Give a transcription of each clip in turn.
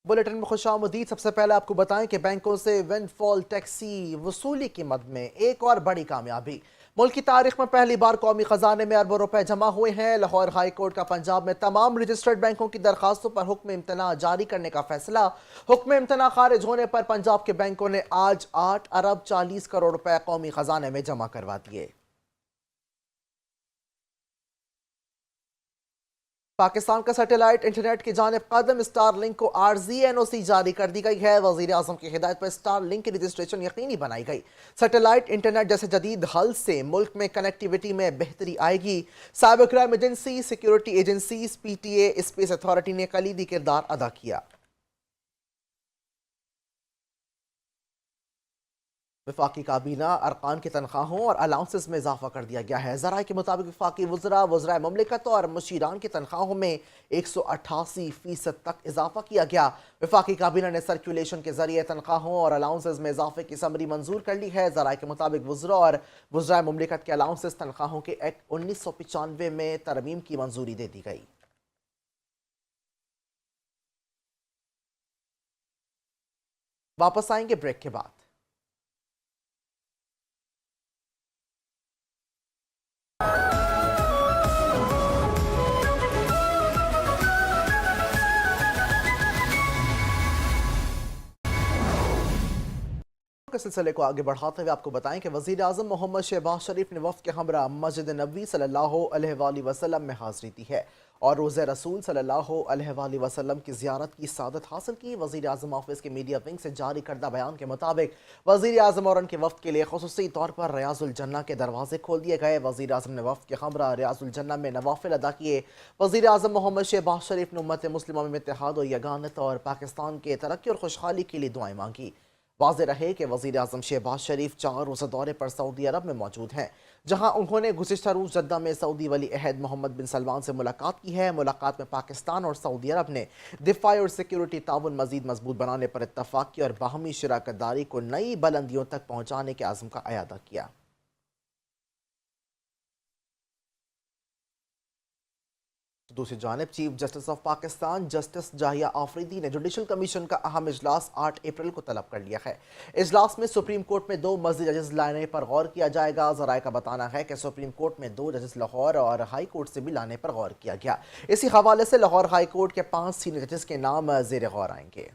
Bulletin में खुशामदीद। सबसे पहले आपको बताएं कि बैंकों से विंडफॉल टैक्सी वसूली की मद में एक और बड़ी कामयाबी। मुल्क की तारीख में पहली बार कौमी खजाने में अरबों रुपए जमा हुए हैं। लाहौर हाई कोर्ट का पंजाब में तमाम रजिस्टर्ड बैंकों की दरखास्तों पर हुक्म इम्तना जारी करने का फैसला। हुक्म इम्तना खारिज होने पर पंजाब के बैंकों ने आज 8 अरब 40 करोड़ रुपए कौमी खजाने में जमा करवा दिए। पाकिस्तान का सैटेलाइट इंटरनेट की जानिब कदम स्टार लिंक को आरजी एनओसी जारी कर दी गई है। वजीर आजम की हिदायत पर स्टार लिंक की रजिस्ट्रेशन यकीनी बनाई गई। सैटेलाइट इंटरनेट जैसे जदीद हल से मुल्क में कनेक्टिविटी में बेहतरी आएगी। Cyber crime agency, security agencies, PTA, space authority ने कलीदी किरदार अदा किया। वफाकी काबीना अरकान की तनख्वाहों और अलाउंसेस में इजाफा कर दिया गया है। ज़राए के मुताबिक वफाकी वज़राए ममलिकत और मुशीरान की तनख्वाहों में 188% तक इजाफा किया गया। वफाकी काबीना ने सर्कुलेशन के जरिए तनख्वाहों और अलाउंसेस में इजाफे की समरी मंजूर कर ली है। ज़राए के मुताबिक वज़रा और वज़राए ममलिकत के अलाउंसेस तनख्वाहों के एक्ट 1995 में तरमीम की मंजूरी दे दी गई। वापस आएंगे ब्रेक के बाद। के सिलसिले को आगे बढ़ाते हुए आपको बताएं कि वज़ीर आज़म मोहम्मद शहबाज शरीफ ने वफ़द के हमरा मस्जिद नबवी सल्लल्लाहु अलैहि वसल्लम में हाज़री दी है और रोज़े रसूल सल्लल्लाहु अलैहि वसल्लम की ज़ियारत की सादत हासिल की। वज़ीर आज़म ऑफिस के मीडिया विंग से जारी करदा बयान के मुताबिक वज़ीर आज़म और उनके वफ़द के लिए ख़ुसूसी तौर पर रियाज़ुल जन्ना के दरवाजे खोल दिए गए। वज़ीर आज़म ने वफ़द के हमरा रियाज़ुल जन्ना में नवाफिल अदा किए। वज़ीर आज़म मोहम्मद शहबाज शरीफ ने उम्मत मुस्लिमा में इत्तेहाद और यगानत और पाकिस्तान के तरक्की और खुशहाली के लिए दुआएं मांगी। वाज़ेह रहे कि वज़ीर आज़म शहबाज शरीफ 4 रोज़ा दौरे पर सऊदी अरब में मौजूद हैं, जहाँ उन्होंने गुज़िश्ता रोज़ जद्दा में सऊदी वली अहद मोहम्मद बिन सलमान से मुलाकात की है। मुलाकात में पाकिस्तान और सऊदी अरब ने दिफाई और सिक्योरिटी ताउन मज़ीद मजबूत बनाने पर इत्तफ़ाक़ किया और बाहमी शराकत दारी को नई बुलंदियों तक पहुँचाने के आज़म का अयादा किया। दूसरी जानिब chief justice of Pakistan justice Yahya Afridi ने जुडिशल कमीशन का अहम इजलास 8 अप्रैल को तलब कर लिया है। इजलास में सुप्रीम कोर्ट में 2 मज़ीद जजेस लाने पर गौर किया जाएगा। ज़राए का बताना है कि सुप्रीम कोर्ट में 2 जजेस लाहौर और हाई कोर्ट से भी लाने पर गौर किया गया। इसी हवाले से लाहौर हाई कोर्ट के 5 सीनियर जजेस के नाम ज़ेर गौर आएंगे।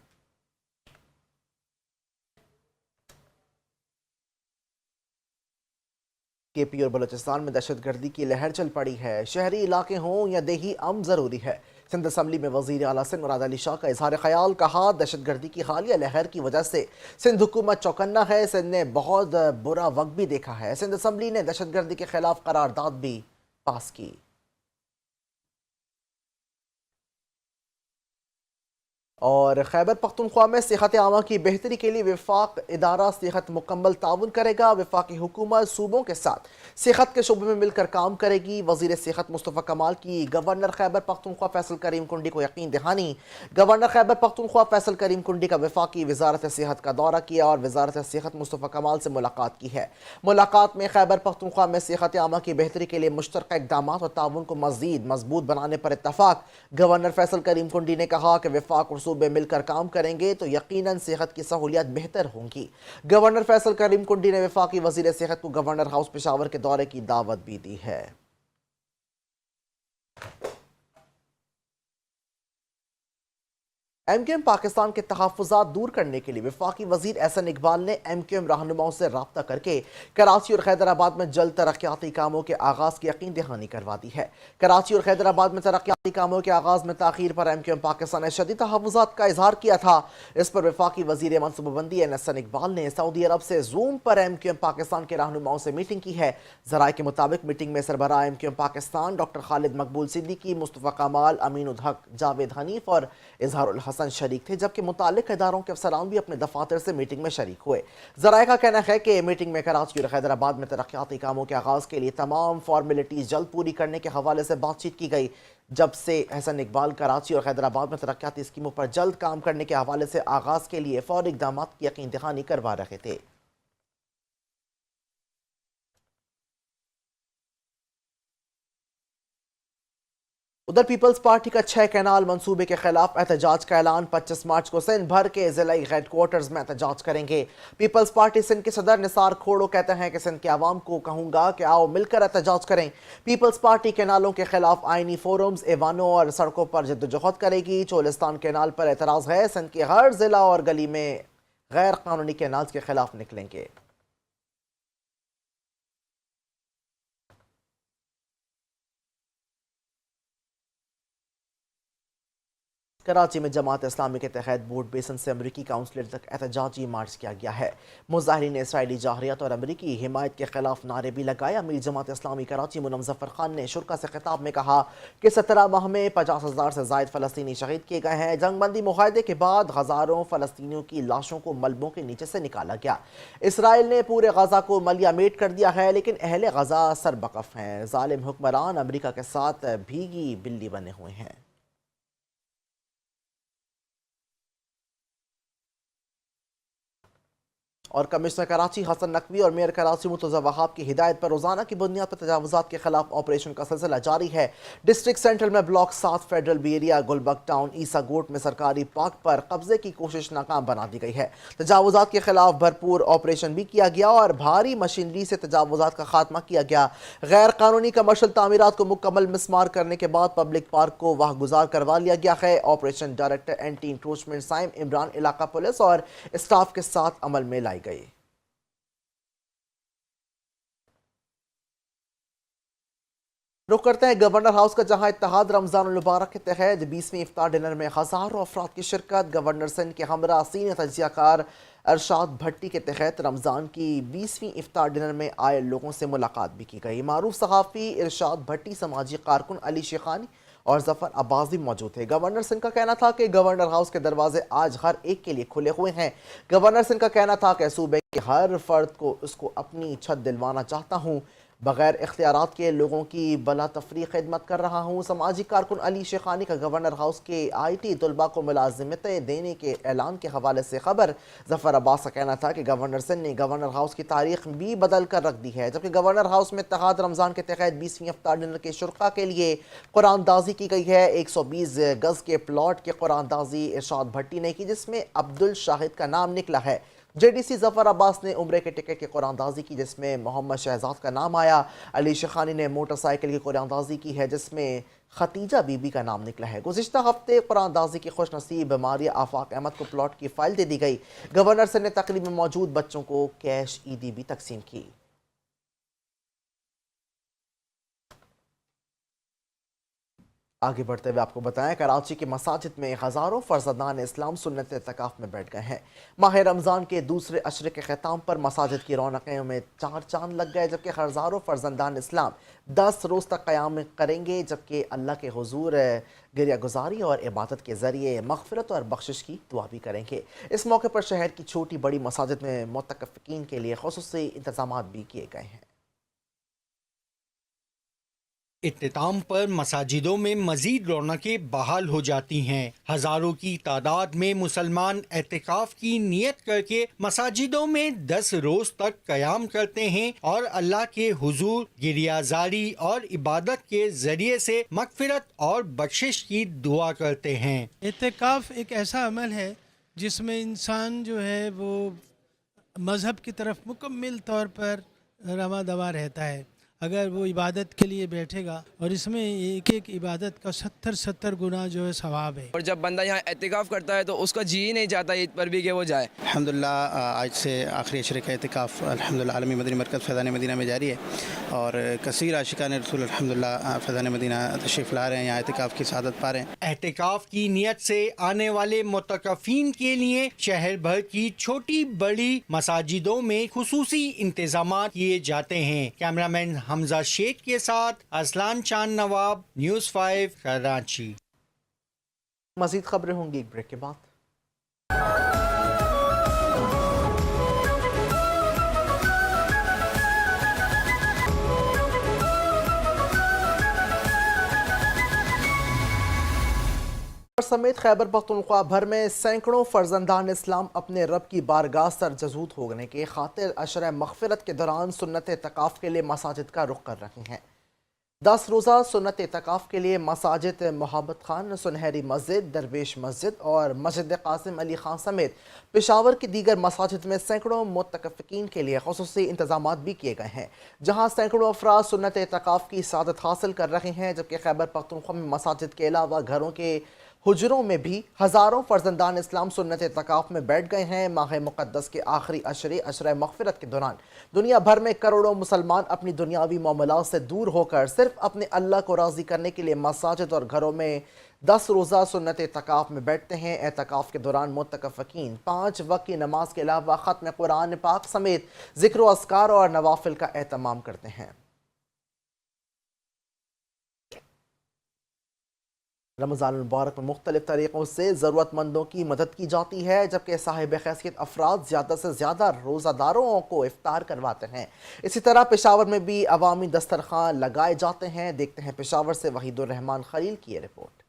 केपी और बलूचिस्तान में दहशतगर्दी की लहर चल पड़ी है। शहरी इलाके हों या देही अमन ज़रूरी है। सिंध असम्बली में वज़ीर आला सिंध मुराद अली शाह का इजहार ख्याल, कहा दहशतगर्दी की हालिया लहर की वजह से सिंध हुकूमत चौकन्ना है। सिंध ने बहुत बुरा वक्त भी देखा है। सिंध असम्बली ने दहशतगर्दी के खिलाफ करारदाद भी पास की। और खैबर पख्तूनख्वा में सेहत आमा की बेहतरी के लिए वफाक इदारा सेहत मुकम्मल ताउन करेगा। वफाकी हुकूमत सूबों के साथ सेहत के शोबे में मिलकर काम करेगी। वज़ीर सेहत मुस्तफ़ा कमाल की गवर्नर खैबर पख्तूनख्वा फैसल करीम कुंडी को यकीन दहानी। गवर्नर खैबर पख्तूनख्वा फैसल करीम कुंडी का वफाकी वजारत सेहत का दौरा किया और वजारत सेहत मुस्तफ़ा कमाल से मुलाकात की है। मुलाकात में खैबर पख्तूनख्वा में सेहत आमा की बेहतरी के लिए मुश्तरका इक़दाम और ताउन को मज़ीद मजबूत बनाने पर इत्तफ़ाक़। गवर्नर फैसल करीम कुंडी ने कहा कि वफाक और सूबे मिलकर काम करेंगे तो यकीनन सेहत की सहूलियत बेहतर होंगी। गवर्नर फैसल करीम कुंडी ने वफाकी वज़ीर सेहत को गवर्नर हाउस पेशावर के दौरे की दावत भी दी है। एम पाकिस्तान के तहफ़्फ़ुज़ात दूर करने के लिए वफाकी वज़ीर एहसन इकबाल ने MQM रहनुमाओं से रब्ता करके कराची और हैदराबाद में जल्द तरक्याती कामों के आगाज़ की यकीन दहानी करवा दी है। कराची और हैदराबाद में तरक्याती कामों के आगाज़ में ताख़ीर पर MQM पाकिस्तान ने शदीद तहफ़्फ़ुज़ात का इजहार किया था। इस पर वफाकी वज़ीर मनसूबाबंदी एहसन इकबाल ने सऊदी अरब से ज़ूम पर MQM पाकिस्तान के रहनुमाओं से मीटिंग की है। ज़राए के मुताबिक मीटिंग में सरबराह MQM पाकिस्तान डॉक्टर खालिद मकबूल सिद्दीकी, मुस्तफ़ा कमाल, अमीन उल हक, जावेद हनीफ और इजहारुल हसन शरीक थे, जबकि मुतालिक इदारों के अफसरान भी अपने दफातर से मीटिंग में शरीक हुए। ज़राए का कहना है कि मीटिंग में कराची और हैदराबाद में तरक्याती कामों के आगाज़ के लिए तमाम फॉर्मेलिटीज़ जल्द पूरी करने के हवाले से बातचीत की गई। जब से एहसन इकबाल कराची और हैदराबाद में तरक्याती स्कीमों पर जल्द काम करने के हवाले से आगाज़ के लिए फौरी इक़दाम की यकीन दहानी करवा रहे थे। उधर पीपल्स पार्टी का 6 कैनाल मंसूबे के खिलाफ एहतजाज का ऐलान। 25 मार्च को सिंध भर के जिलाई हेडक्वार्टर्स में एहतजाज करेंगे। पीपल्स पार्टी सिंध के सदर निसार खोड़ो कहते हैं कि सिंध के आवाम को कहूंगा कि आओ मिलकर एहतजाज करें। पीपल्स पार्टी कैनालों के खिलाफ आईनी फोरम्स, एवानों और सड़कों पर जद्दोजहद करेगी। चोलिस्तान कैनाल पर एतराज है। सिंध के हर जिला और गली में गैर कानूनी कैनाल के खिलाफ निकलेंगे। कराची में जमात इस्लामी के तहत बोर्ड बेसन से अमरीकी काउंसलर तक एहतजाजी मार्च किया गया है। मुजाहिरीन ने इसराइली जाहरियत और अमरीकी हिमायत के खिलाफ नारे भी लगाए। अमीर जमात इस्लामी कराची मुनव्वर जफर खान ने शुरा से खिताब में कहा कि 17 माह में 50,000 से ज़ायद फ़लस्तीनी शहीद किए गए हैं। जंगबंदी मुआहदे के बाद हज़ारों फ़लस्तीनियों की लाशों को मलबों के नीचे से निकाला गया। इसराइल ने पूरे गजा को मलिया मेट कर दिया है, लेकिन अहले गजा सरबकफ हैं। ज़ालिम हुक्मरान अमरीका के साथ भीगी बिल्ली बने हुए हैं। और कमिश्नर कराची हसन नकवी और मेयर कराची मुर्तज़ा वहाब की हिदायत पर रोजाना की बुनियाद पर तजावुज़ात के खिलाफ ऑपरेशन का सिलसिला जारी है। डिस्ट्रिक्ट सेंट्रल में block 7 federal B area Gulberg town Isa Goth में सरकारी पार्क पर कब्जे की कोशिश नाकाम बना दी गई है। तजावुज़ात के खिलाफ भरपूर ऑपरेशन भी किया गया और भारी मशीनरी से तजावुज़ात का खात्मा किया गया। गैर कानूनी कमर्शल तामीरात को मुकम्मल मिसमार करने के बाद पब्लिक पार्क को वाह गुजार करवा लिया गया है। Operation director anti encroachment Saim Imran इलाका पुलिस और स्टाफ के साथ अमल में लाई गई। रुक करते हैं गवर्नर हाउस का, जहां इत्तेहाद रमजान मुबारक के तहत 20वीं इफ्तार डिनर में हज़ारों अफराद की शिरकत। गवर्नर सिंध के हमरा सीनियर तजियाकार अरशाद भट्टी के तहत रमज़ान की 20वीं इफ्तार डिनर में आए लोगों से मुलाकात भी की गई। मारूफ सहाफ़ी इरशाद भट्टी, समाजी कारकुन अली शेखानी और जफर अब्बास भी मौजूद थे। गवर्नर सिंह का कहना था कि गवर्नर हाउस के दरवाजे आज हर एक के लिए खुले हुए हैं। गवर्नर सिंह का कहना था कि सूबे के हर फर्द को उसको अपनी छत दिलवाना चाहता हूँ, बगैर इख्तियारात के लोगों की बला तफरी खिदमत कर रहा हूँ। समाजी कारकुन अली शेखानी का गवर्नर हाउस के IT तलबा को मुलाजिमतें देने के ऐलान के हवाले से खबर। जफर अब्बास का कहना था कि गवर्नर सिंह ने गवर्नर हाउस की तारीख भी बदल कर रख दी है। जबकि गवर्नर हाउस में इत्तेहाद रमज़ान के तहत 20वीं इफ्तार डिनर के शुरका के लिए कुरानदाजी की गई है। 120 गज़ के प्लॉट की कुरानदाजी इरशाद भट्टी ने की, जिसमें अब्दुल शाहिद का नाम निकला है। JDC जफर अब्बास ने उम्रे के टिकट की कुरानदाजी की, जिसमें मोहम्मद शहजाद का नाम आया। अली शेखानी ने मोटरसाइकिल की कुरानदाजी की है, जिसमें खतीजा बीबी का नाम निकला है। गुज़िश्ता हफ्ते कुरानदाजी की खुश नसीब मारिया आफाक अहमद को प्लॉट की फाइल दे दी गई। गवर्नर सिंह ने तकरीब में मौजूद बच्चों को कैश ईदी भी तकसीम की। आगे बढ़ते हुए आपको बताएं, कराची के मसाजिद में हज़ारों फर्जंदान इस्लाम सुन्नत एतकाफ में बैठ गए हैं। माह रमज़ान के दूसरे अशरे के ख़िताम पर मसाजिद की रौनकें में 4 चांद लग गए। जबकि हज़ारों फर्जंदान इस्लाम 10 रोज़ तक क़याम करेंगे, जबकि अल्लाह के हुजूर गिरिया गुजारी और इबादत के ज़रिए मग़फ़िरत और बख्शिश की दुआ भी करेंगे। इस मौके पर शहर की छोटी बड़ी मसाजिद में मुतकफ़्फ़िकीन के लिए ख़ुसूसी इंतज़ामात भी किए गए हैं। इख्तिताम पर मसाजिदों में मजीद रौनकें बहाल हो जाती हैं। हजारों की तादाद में मुसलमान एतिकाफ की नियत करके मसाजिदों में 10 रोज तक कयाम करते हैं और अल्लाह के हुजूर गिरियाजारी और इबादत के जरिए से मगफिरत और बख्शिश की दुआ करते हैं। एतिकाफ एक ऐसा अमल है जिसमें इंसान जो है वो मज़हब की तरफ मुकम्मल तौर पर रमा दवा रहता है। अगर वो इबादत के लिए बैठेगा और इसमें एक एक इबादत का 70 गुना जो है सवाब है। और जब बंदा यहाँ एतिकाफ़ करता है तो उसका जी ही नहीं चाहता ईद पर भी कि वो जाए। अल्हम्दुलिल्लाह आज से आखिरी अशरे का एतिकाफ़ अल्हम्दुलिल्लाह आलमी मदनी मरकज़ फैज़ान मदीना में जारी है और कसीर आशिकान रसूल अल्हम्दुलिल्लाह फैज़ान मदीना तशरीफ़ ला रहे हैं, यहाँ एतिकाफ़ की सआदत पा रहे हैं। एतिकाफ की नियत से आने वाले मुतकफ़ीन के लिए शहर भर की छोटी बड़ी मसाजिदों में खुसूसी इंतजाम किए जाते हैं। कैमरामैन हमजा शेख के साथ असलान चांद नवाब, न्यूज़ 5 कराची। मज़ीद खबरें होंगी एक ब्रेक के बाद। समेत खैबर पख्तूनख्वा भर में सैकड़ों फर्जंदान इस्लाम अपने रब की बारगाह सरजजूद होने के खातिर अशर मग़फ़िरत के दौरान सुन्नत एतकाफ़ के लिए मसाजिद का रुख कर रहे हैं। 10 रोज़ा सुन्नत एतकाफ़ के लिए मसाजिद मोहब्बत खान, सुनहरी मस्जिद, दरवेश मस्जिद और मस्जिद कासिम अली खान समेत पेशावर की दीगर मसाजिद में सैकड़ों मुतकफ़िकीन के लिए ख़ुसूसी इंतज़ामात भी किए गए हैं, जहाँ सैकड़ों अफराद सुन्नत एतकाफ़ की सआदत हासिल कर रहे हैं। जबकि खैबर पख्तूनख्वा में मसाजिद के अलावा घरों के हुजरों में भी हज़ारों फर्जंदान इस्लाम सुन्नत एतकाफ़ में बैठ गए हैं। माह मुक़द्दस के आखिरी अशरे मग़फ़िरत के दौरान दुनिया भर में करोड़ों मुसलमान अपनी दुनियावी मामलात से दूर होकर सिर्फ अपने अल्लाह को राज़ी करने के लिए मसाजिद और घरों में 10 रोज़ा सुन्नत एतकाफ़ में बैठते हैं। एतकाफ़ के दौरान मुतकफ़िकीन 5 वक्त की नमाज के अलावा ख़त्म कुरान पाक समेत ज़िक्र व अस्कार और नवाफिल का एहतमाम करते हैं। रमज़ान मुबारक में मुख्तलिफ तरीक़ों से ज़रूरतमंदों की मदद की जाती है, जबकि साहिब हैसियत अफराद ज़्यादा से ज़्यादा रोज़ादारों को इफ्तार करवाते हैं। इसी तरह पेशावर में भी अवामी दस्तरखान लगाए जाते हैं। देखते हैं पेशावर से वहीदुर रहमान खलील की ये रिपोर्ट।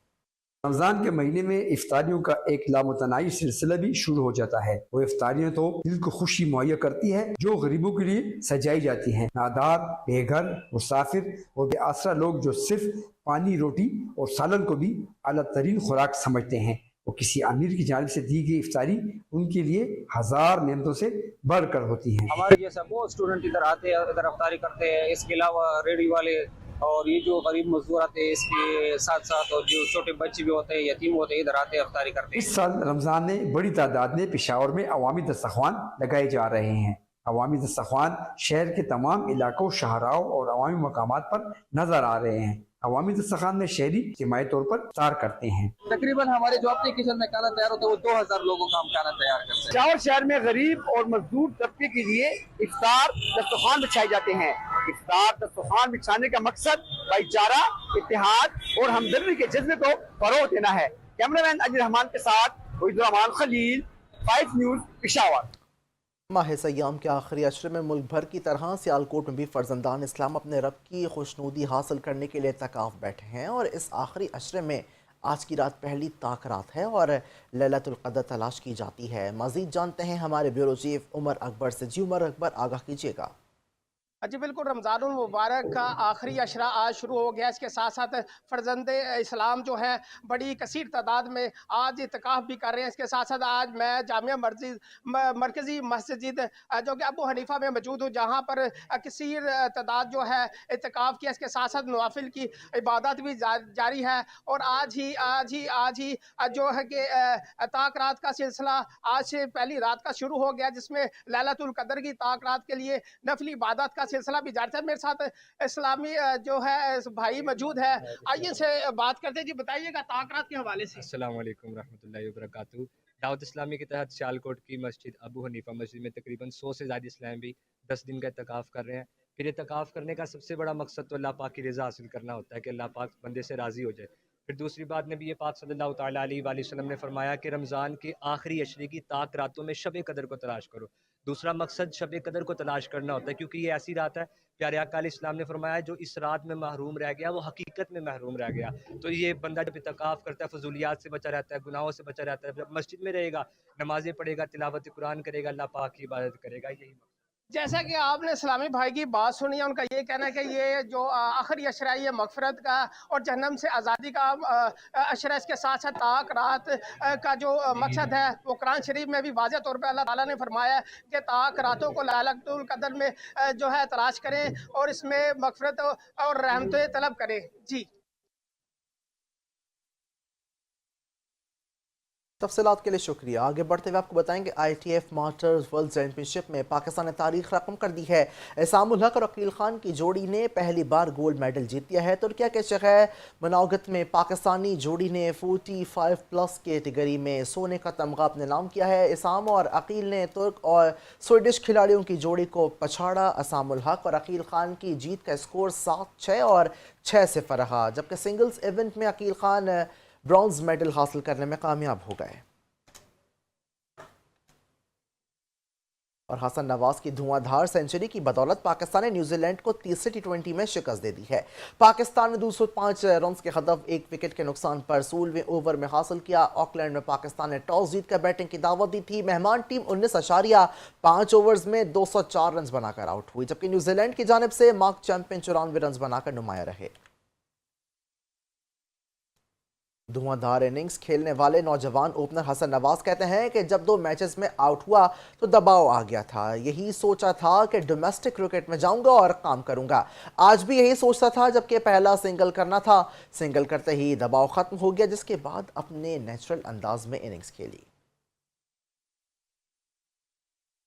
रमज़ान के महीने में इफ्तारियों का एक लामुतनाई सिलसिला भी शुरू हो जाता है। वो इफ्तारियाँ तो दिल को खुशी मुहैया करती है जो गरीबों के लिए सजाई जाती हैं। नादार, बेघर, मुसाफिर और बेआसरा लोग जो सिर्फ पानी, रोटी और सालन को भी आला तरीन खुराक समझते हैं, वो किसी अमीर की जानिब से दी गई इफ्तारी उनके लिए हजार नेमतों से बढ़कर होती है। हमारे जैसा बहुत स्टूडेंट इधर आते हैं, इधर इफ्तारी करते हैं। इसके अलावा रेडी वाले और ये जो गरीब मजदूर आते हैं, इसके साथ साथ और जो छोटे बच्चे भी होते हैं, यतीम होते हैं, इधर आते हैं, इफ्तारी करते हैं। इस साल रमज़ान में बड़ी तादाद में पेशावर में अवामी दस्तरखान लगाए जा रहे हैं। अवामी दस्तरखान शहर के तमाम इलाकों, शाहराओं और अवामी मकामात पर नजर आ रहे हैं। अवामी दस्तरखान में शहरी इज्तिमाई तौर पर इफ्तार करते हैं। तकरीबन हमारे जो अपने किचन में खाना तैयार होता है वो 2000 लोगों का हम खाना तैयार करते हैं। पेशावर शहर में गरीब और मजदूर तबके के लिए इफ्तार दस्तरखान बिछाए जाते हैं। इफ्तार दस्तरखान बिछाने का मकसद भाईचारा, इत्तेहाद और हमदर्दी के जज्बे को फरोग देना है। कैमरामैन अजीर रहमान के साथ वहीदुर रहमान खलील, 5 न्यूज़, पेशावर। माह सयाम के आखिरी अशरे में मुल्क भर की तरह सियालकोट में भी फर्जंदान इस्लाम अपने रब की खुशनुदी हासिल करने के लिए एतकाफ़ बैठे हैं और इस आखिरी अशरे में आज की रात पहली ताक रात है और लैलतुल क़द्र तलाश की जाती है। मज़ीद जानते हैं हमारे ब्यूरो चीफ उमर अकबर से। जी उमर अकबर, आगाह कीजिएगा। जी बिल्कुल, रमज़ानुल मुबारक का आखिरी अशरा आज शुरू हो गया। इसके साथ साथ फ़र्जंदे इस्लाम जो है बड़ी कसीर तादाद में आज इत्तिकाफ़ भी कर रहे हैं। इसके साथ साथ आज मैं जामिया मरकज़ी मस्जिद जो कि अबू हनीफ़ा में मौजूद हूँ, जहाँ पर कसीर तादाद जो है इत्तिकाफ़ किया। इसके साथ साथ नवाफिल की इबादत भी जारी है और आज ही जो है कि ताक रात का सिलसिला आज से पहली रात का शुरू हो गया, जिसमें लैलतुल क़द्र की ताक रात के लिए नफली इबादत का सिलसिला भी जारी है। मेरे साथ इस्लामी जो है भाई मौजूद है, आइए से बात करते हैं। जी बताइएगा ताक रात के हवाले से। अस्सलाम वालेकुम रहमतुल्लाहि व बरकातहू। दावत इस्लामी के तहत सियालकोट की मस्जिद अबू हनीफा मस्जिद में तकरीबन 100 से ज़्यादा इस्लाम भी 10 दिन का इत्तिकाफ़ कर रहे हैं। फिर इत्तिकाफ़ करने का सबसे बड़ा मकसद तो अल्लाह पाक की रज़ा हासिल करना होता है कि अल्लाह पाक बंदे से राज़ी हो जाए। फिर दूसरी बात नबी पाक सल्लल्लाहु तआला अलैहि वसल्लम ने फरमाया कि रमज़ान के आखिरी अशरे की ताक रातों में शब कदर को तलाश करो। दूसरा मकसद शब कदर को तलाश करना होता है, क्योंकि ये ऐसी रात है, प्यारे आका अलैहि सलाम ने फरमाया, जो इस रात में महरूम रह गया वो हकीकत में महरूम रह गया। तो ये बंदा जब इत्तिकाफ़ करता है, फजूलियात से बचा रहता है, गुनाहों से बचा रहता है, जब मस्जिद में रहेगा, नमाज़ें पढ़ेगा, तिलावत कुरान करेगा, अल्लाह पाक की इबादत करेगा। यही जैसा कि आपने इस्लामी भाई की बात सुनी है, उनका ये कहना है कि ये जो आखिरी अशरा है ये मगफरत का और जहन्नम से आज़ादी का अशरा। इसके साथ साथ ताक रात का जो मकसद है वो कुरान शरीफ में भी वाज़ह तौर पर अल्लाह ताला ने फरमाया कि ताक रातों को लैलतुल क़द्र में जो है तलाश करें और इसमें मगफरत और रहमतें तलब करें। जी तफसीलात के लिए शुक्रिया। आगे बढ़ते हुए आपको बताएंगे ITF मास्टर्स वर्ल्ड चैंपियनशिप में पाकिस्तान ने तारीख रकम कर दी है। एहसामुल हक और अकील खान की जोड़ी ने पहली बार गोल्ड मेडल जीत लिया है। तुर्किया के शहर मनावगत में पाकिस्तानी जोड़ी ने 45+ कैटेगरी में सोने का तमगा अपने नाम किया है। एहसाम और अकील ने तुर्क और स्वीडिश खिलाड़ियों की जोड़ी को पछाड़ा। एहसामुल हक और अकील खान की जीत का स्कोर 7-6 और 6-0 रहा, जबकि सिंगल्स इवेंट में अकील खान ब्रॉन्ज मेडल हासिल करने में कामयाब हो गए। और हसन नवाज की धुआंधार सेंचुरी की बदौलत पाकिस्तान ने न्यूजीलैंड को तीसरे T20 में शिकस्त दे दी है। पाकिस्तान ने 205 रन के हदफ 1 विकेट के नुकसान पर 16वें ओवर में हासिल किया। ऑकलैंड में पाकिस्तान ने टॉस जीतकर बैटिंग की दावत दी थी। मेहमान टीम 19.5 ओवर्स में 204 रन बनाकर आउट हुई, जबकि न्यूजीलैंड की जानिब से मार्क चैंपियन 94 रन बनाकर नुमाया रहे। धुआंधार इनिंग्स खेलने वाले नौजवान ओपनर हसन नवाज कहते हैं कि जब 2 मैचेस में आउट हुआ तो दबाव आ गया था। यही सोचा था कि डोमेस्टिक क्रिकेट में जाऊंगा और काम करूंगा। आज भी यही सोचता था, जबकि पहला सिंगल करना था। सिंगल करते ही दबाव खत्म हो गया, जिसके बाद अपने नेचुरल अंदाज में इनिंग्स खेली।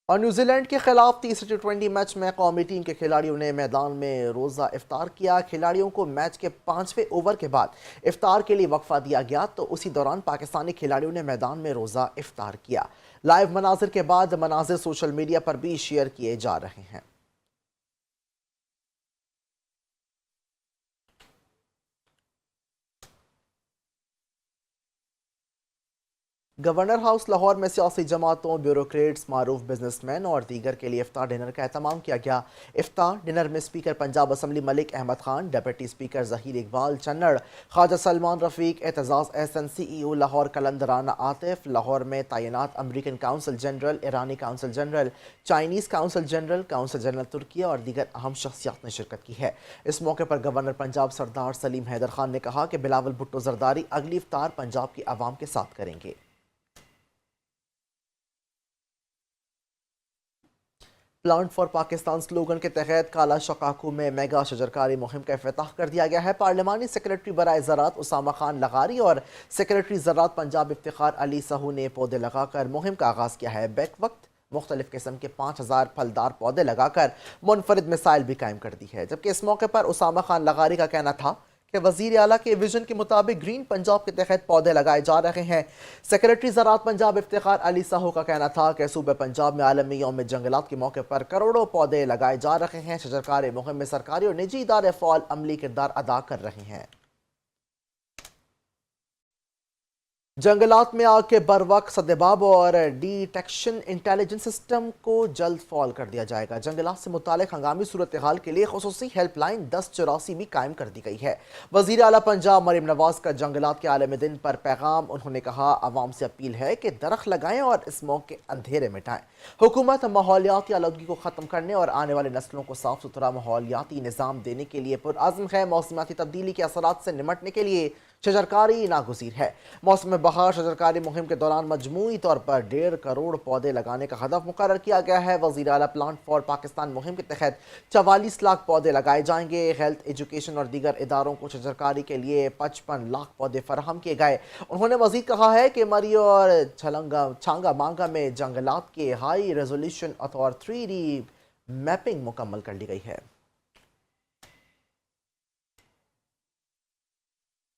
और न्यूजीलैंड के खिलाफ तीसरे T20 मैच में कौमी टीम के खिलाड़ियों ने मैदान में रोज़ा इफ्तार किया। खिलाड़ियों को मैच के 5वें ओवर के बाद इफ्तार के लिए वक्फा दिया गया, तो उसी दौरान पाकिस्तानी खिलाड़ियों ने मैदान में रोज़ा इफ्तार किया। लाइव मनाजिर के बाद मनाजिर सोशल मीडिया पर भी शेयर किए जा रहे हैं। गवर्नर हाउस लाहौर में सियासी जमातों, ब्यूरोक्रेट्स, मारूफ बिजनेसमैन और दीगर के लिए इफ्तार डिनर का एहतमाम किया गया। इफ्तार डिनर में speaker Punjab assembly Malik Ahmad Khan, deputy speaker Zaheer Iqbal Channar, Khawaja Salman Rafiq, Aitzaz Ehsan, CEO Lahore Qalandar Rana Atif, Lahore में तैनात अमरीकन काउंसिल जनरल, ईरानी council general, Chinese council general तुर्किया और दीगर अहम शख्सियात ने शिरकत की है। इस मौके पर गवर्नर पंजाब सरदार सलीम हैदर खान ने कहा कि बिलावल भुट्टो जरदारी अगली इफ्तार पंजाब की आवाम के साथ करेंगे। प्लांट फॉर पाकिस्तान स्लोगन के तहत काला शकाकू में मेगा शजरकारी मुहिम का इफ्तिताह कर दिया गया है। पार्लिमानी सेक्रेटरी बराए ज़राअत उसामा खान लगारी और सेक्रेटरी ज़राअत पंजाब इफ्तिखार अली सहू ने पौधे लगाकर मुहिम का आगाज़ किया है। बैक वक्त मुख्तलिफ किस्म के 5000 फलदार पौधे लगाकर मुनफरिद मिसाइल भी कायम कर दी है, जबकि इस मौके पर उसामा खान लगारी का कहना था कि वज़ीर आला के विजन के मुताबिक ग्रीन पंजाब के तहत पौधे लगाए जा रहे हैं। सेक्रेटरी ज़राअत पंजाब इफ्तिखार अली साहू का कहना था कि सूबे पंजाब में आलमी यौम जंगलात के मौके पर करोड़ों पौधे लगाए जा रहे हैं। शजरकारी मुहिम में सरकारी और निजी इदारे फ़ाल अमली किरदार अदा कर रहे हैं। जंगलात में आग के बरवक्त सदेबाब और डिटेक्शन इंटेलिजेंस सिस्टम को जल्द फॉल कर दिया जाएगा। जंगलात से मुतालिक हंगामी सूरत हाल के लिए खुसूसी हेल्पलाइन 1084 भी कायम कर दी गई है। वज़ीर आला पंजाब मरीम नवाज का जंगलात के आलमी दिन पर पैगाम। उन्होंने कहा, आवाम से अपील है कि दरख्त लगाएं और इस मौके अंधेरे मिटाएं। हुकूमत माहौलियाती आलूदगी को ख़त्म करने और आने वाली नस्लों को साफ सुथरा माहौलियाती निज़ाम देने के लिए पुरअज़्म है। मौसमियाती तब्दीली के असरात से निमटने के लिए शजरकारी नागुज़ीर है। मौसम बहार शजरकारी मुहिम के दौरान मजमूई तौर पर 1.5 करोड़ पौधे लगाने का हदफ मुकर्रर किया गया है। वज़ीर आला प्लांट फॉर पाकिस्तान मुहिम के तहत 44 लाख पौधे लगाए जाएंगे। हेल्थ, एजुकेशन और दीगर इदारों को शजरकारी के लिए 55 लाख पौधे फराहम किए गए। उन्होंने मजीद कहा है कि मरी और छांगा मांगा में जंगलात के हाई रेजोल्यूशन और 3D मैपिंग मुकम्मल कर ली गई है।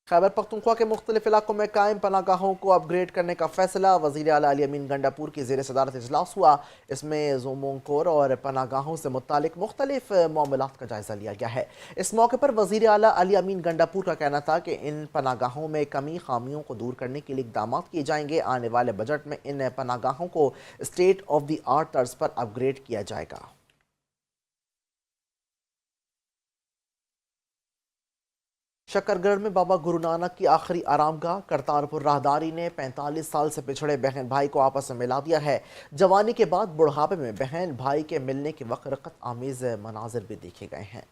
खैबर पख्तूनख्वा के मुख्तलिफ इलाकों में कायम पनागाहों को अपग्रेड करने का फैसला। वज़ीर आला अली अमीन गंडापुर की ज़ेर सदारत इजलास हुआ। इसमें ज़ोमोंकोर और पनागाहों से मुतालिक मुख्तलिफ मामलात का जायज़ा लिया गया है। इस मौके पर वज़ीर आला अली अमीन गंडापुर का कहना था कि इन पनागाहों में कमी खामियों को दूर करने के लिए इक़दाम किए जाएंगे। आने वाले बजट में इन पनागाहों को स्टेट ऑफ द आर्ट तर्ज पर अपग्रेड किया जाएगा। शकरगढ़ में बाबा गुरु नानक की आखिरी आरामगाह करतारपुर राहदारी ने 45 साल से पिछड़े बहन भाई को आपस में मिला दिया है। जवानी के बाद बुढ़ापे में बहन भाई के मिलने के वक्त रक़त आमेज़ मनाजिर भी देखे गए हैं।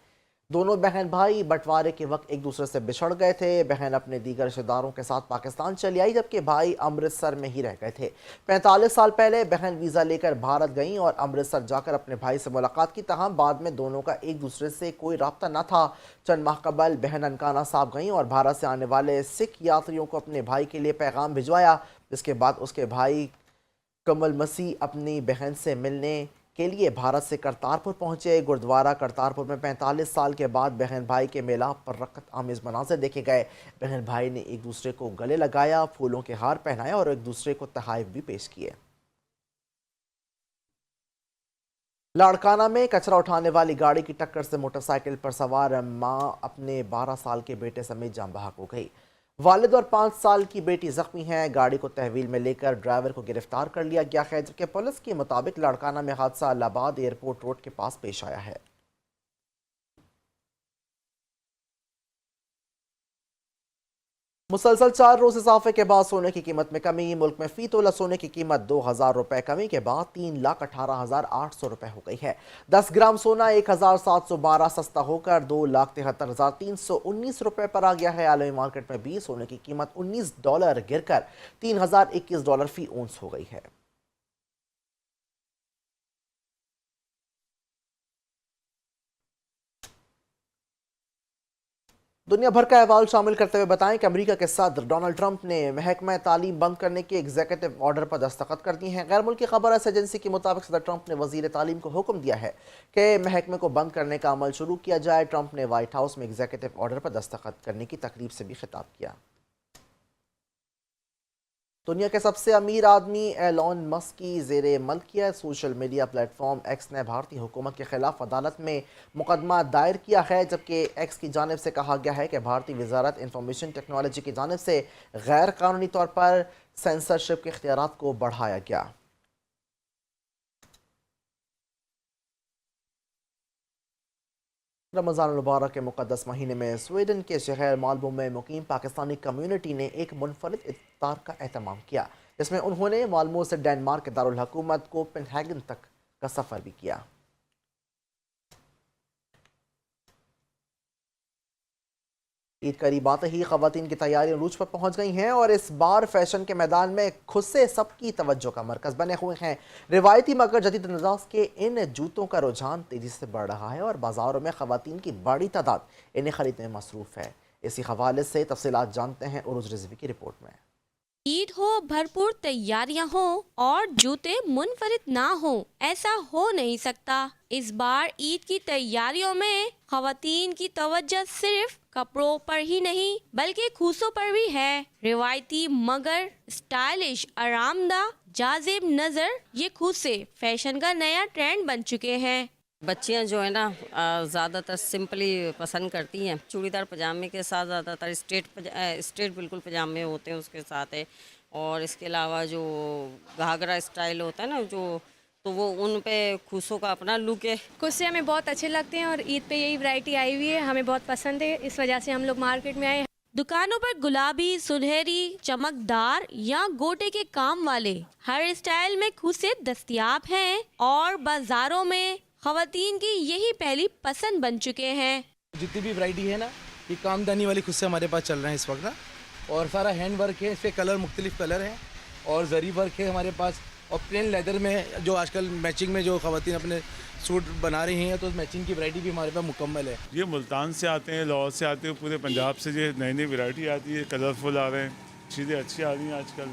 दोनों बहन भाई बंटवारे के वक्त एक दूसरे से बिछड़ गए थे। बहन अपने दीगर रिश्तेदारों के साथ पाकिस्तान चली आई, जबकि भाई अमृतसर में ही रह गए थे। 45 साल पहले बहन वीज़ा लेकर भारत गईं और अमृतसर जाकर अपने भाई से मुलाकात की, तहम बाद में दोनों का एक दूसरे से कोई रब्ता न था। चंद माह कबल बहन ननकाना साहब गईं और भारत से आने वाले सिख यात्रियों को अपने भाई के लिए पैगाम भिजवाया। जिसके बाद उसके भाई कमल मसीह अपनी बहन से मिलने के लिए भारत से करतारपुर पहुंचे। गुरुद्वारा करतारपुर में 45 साल के बाद बहन भाई के मेलाप पर रक़त आमेज़ मनाज़िर देखे गए। बहन भाई ने एक दूसरे को गले लगाया, फूलों के हार पहनाया और एक दूसरे को तोहफ़े भी पेश किए। लाड़काना में कचरा उठाने वाली गाड़ी की टक्कर से मोटरसाइकिल पर सवार मां अपने 12 साल के बेटे समेत जान बहक हो गई। والد اور 5 سال کی بیٹی زخمی ہیں. گاڑی کو تحویل میں لے کر ڈرائیور کو گرفتار کر لیا گیا ہے، جبکہ پولیس کے مطابق لاڑکانہ میں حادثہ الہ آباد ایئرپورٹ روڈ کے پاس پیش آیا ہے. مسلسل 4 روز اضافے کے بعد سونے کی قیمت میں کمی. ملک میں فی تولہ سونے کی قیمت 2000 روپے کمی کے بعد 3,18,800 روپے ہو گئی ہے. 10 گرام سونا 1,712 سستا ہو کر 2,73,319 روپے پر آ گیا ہے. عالمی مارکیٹ میں بھی سونے کی قیمت $19 گر کر $3,021 فی اونس ہو گئی ہے. دنیا بھر کا احوال شامل کرتے ہوئے بتائیں کہ امریکہ کے صدر ڈونلڈ ٹرمپ نے محکمہ تعلیم بند کرنے کے ایگزیکٹو آرڈر پر دستخط کر دی ہیں. غیر ملکی خبر ایجنسی کے مطابق صدر ٹرمپ نے وزیر تعلیم کو حکم دیا ہے کہ محکمے کو بند کرنے کا عمل شروع کیا جائے. ٹرمپ نے وائٹ ہاؤس میں ایگزیکٹو آرڈر پر دستخط کرنے کی تقریب سے بھی خطاب کیا. دنیا کے سب سے امیر آدمی ایلون مسک کی زیر ملکیت social media plate form x نے بھارتی حکومت کے خلاف عدالت میں مقدمہ دائر کیا ہے، جبکہ ایکس کی جانب سے کہا گیا ہے کہ بھارتی وزارت انفارمیشن ٹیکنالوجی کی جانب سے غیر قانونی طور پر سینسرشپ کے اختیارات کو بڑھایا گیا. رمضان المبارک کے مقدس مہینے میں سویڈن کے شہر مالبو میں مقیم پاکستانی کمیونٹی نے ایک منفرد افطار کا اہتمام کیا، جس میں انہوں نے مالمو سے ڈنمارک کے دارالحکومت کوپن ہیگن تک کا سفر بھی کیا. عید قریب آتے ہی خواتین کی تیاریاں عروج پر پہنچ گئی ہیں اور اس بار فیشن کے میدان میں خود سے سب کی توجہ کا مرکز بنے ہوئے ہیں. روایتی مگر جدید انداز کے ان جوتوں کا رجحان تیزی سے بڑھ رہا ہے اور بازاروں میں خواتین کی بڑی تعداد انہیں خریدنے میں مصروف ہے. اسی حوالے سے تفصیلات جانتے ہیں عروج رضوی کی رپورٹ میں. عید ہو، بھرپور تیاریاں ہوں اور جوتے منفرد نہ ہوں، ایسا ہو نہیں سکتا. اس بار عید کی تیاریوں میں خواتین کی توجہ صرف کپڑوں پر ہی نہیں بلکہ کھوسوں پر بھی ہے. روایتی مگر اسٹائلش، آرام دہ، جاذب نظر یہ کھوسے فیشن کا نیا ٹرینڈ بن چکے ہیں. بچیاں جو ہے نا زیادہ تر سمپلی پسند کرتی ہیں. چوڑی دار پجامے کے ساتھ زیادہ تر اسٹریٹ بالکل پجامے ہوتے ہیں اس کے ساتھ ہے، اور اس کے علاوہ جو گھاگرا اسٹائل ہوتا ہے نا تو وہ ان پہ کھوسوں کا اپنا لک ہے. کھوسے ہمیں بہت اچھے لگتے ہیں اور عید پہ یہی ورائٹی آئی ہوئی ہے، ہمیں بہت پسند ہے، اس وجہ سے ہم لوگ مارکیٹ میں آئے. دکانوں پر گلابی، سنہری، چمکدار یا گوٹے کے کام والے ہر اسٹائل میں کھوسے دستیاب ہیں اور بازاروں میں خواتین کی یہی پہلی پسند بن چکے ہیں. جتنی بھی ورائٹی ہے نا یہ کام دانی والے کھوسے ہمارے پاس چل رہے ہیں اس وقت نا، اور سارا ہینڈ ورک ہے، اس پہ کلر مختلف کلر ہیں اور زری ورک ہے ہمارے پاس، اور پلین لیدر میں جو آج کل میچنگ میں جو خواتین اپنے سوٹ بنا رہی ہیں تو اس میچنگ کی ورائٹی بھی ہمارے پاس مکمل ہے. یہ ملتان سے آتے ہیں، لاہور سے آتے ہیں، پورے پنجاب سے یہ نئی نئی ورائٹی آتی ہے، کلرفل آ رہے ہیں، چیزیں اچھی آ رہی ہیں آج کل.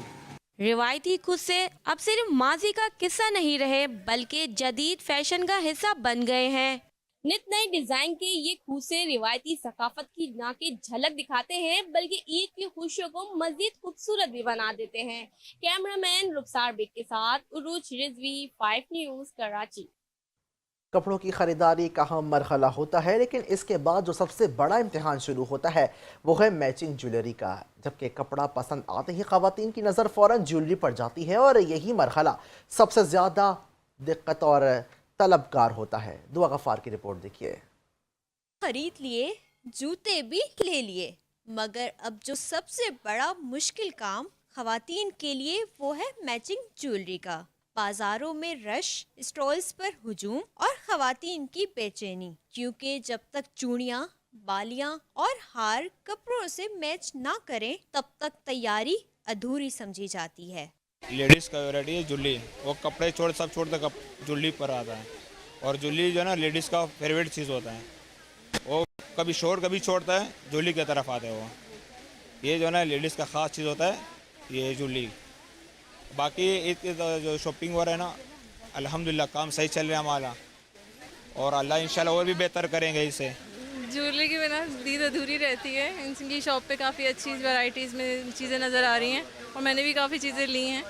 روایتی کھوسے اب صرف ماضی کا قصہ نہیں رہے بلکہ جدید فیشن کا حصہ بن گئے ہیں. نت نئے ڈیزائن کے یہ کھوسے روایتی ثقافت کی نہ کہ جھلک دکھاتے ہیں بلکہ عید کی خوشیوں کو مزید خوبصورت بھی بنا دیتے ہیں. کیمرہ مین رخسار بیگ کے ساتھ عروج رضوی، 5 نیوز، کراچی. کپڑوں کی خریداری کا اہم مرحلہ ہوتا ہے، لیکن اس کے بعد جو سب سے بڑا امتحان شروع ہوتا ہے وہ ہے میچنگ جویلری کا. جبکہ کپڑا پسند آتے ہی خواتین کی نظر فوراً جویلری پر جاتی ہے اور یہی مرحلہ سب سے زیادہ دقت اور طلبگار ہوتا ہے. دعا غفار کی رپورٹ دیکھیے. خرید لیے، جوتے بھی لے لیے، مگر اب جو سب سے بڑا مشکل کام خواتین کے لیے وہ ہے میچنگ جویلری کا. بازاروں میں رش، اسٹالز پر ہجوم اور خواتین کی بے چینی، کیونکہ جب تک چوڑیاں، بالیاں اور ہار کپڑوں سے میچ نہ کریں تب تک تیاری ادھوری سمجھی جاتی ہے. لیڈیز کا ویرائٹی ہے جولی، وہ کپڑے سب چھوڑتے جولی پر آتا ہے، اور جولی جو ہے نا لیڈیز کا فیوریٹ چیز ہوتا ہے. وہ کبھی شور کبھی چھوڑتا ہے، جولی کی طرف آتے ہیں. وہ یہ جو ہے نا لیڈیز کا خاص چیز ہوتا ہے یہ جولی. باقی عید کی جو شاپنگ ہو رہا ہے نا الحمدللہ کام صحیح چل رہا ہے ہمارا، اور اللہ انشاءاللہ اور بھی بہتر کریں گے اس سے. جویلری کی بنا عید ادھوری رہتی ہے. ان کی شاپ پہ کافی اچھی ورائٹیز میں چیزیں نظر آ رہی ہیں اور میں نے بھی کافی چیزیں لی ہیں،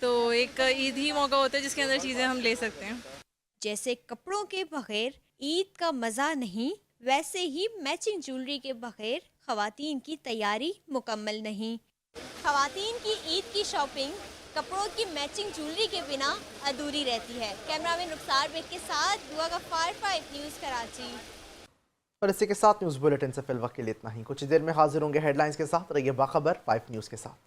تو ایک عید ہی موقع ہوتا ہے جس کے اندر چیزیں ہم لے سکتے ہیں. جیسے کپڑوں کے بغیر عید کا مزہ نہیں، ویسے ہی میچنگ جویلری کے بغیر खवातीन की तैयारी मुकम्मल नहीं। खवातीन की ईद की शॉपिंग कपड़ों की मैचिंग ज्वेलरी के बिना अधूरी रहती है। कैमरामैन रुखसार बेग के साथ दुआ गफ्फार, 5 न्यूज़ कराची। और इसी के साथ न्यूज़ बुलेटिन से फिल वक्त के लिए इतना ही। कुछ देर में हाजिर होंगे हेडलाइंस के साथ। रहिए बाखबर 5 न्यूज़ के साथ।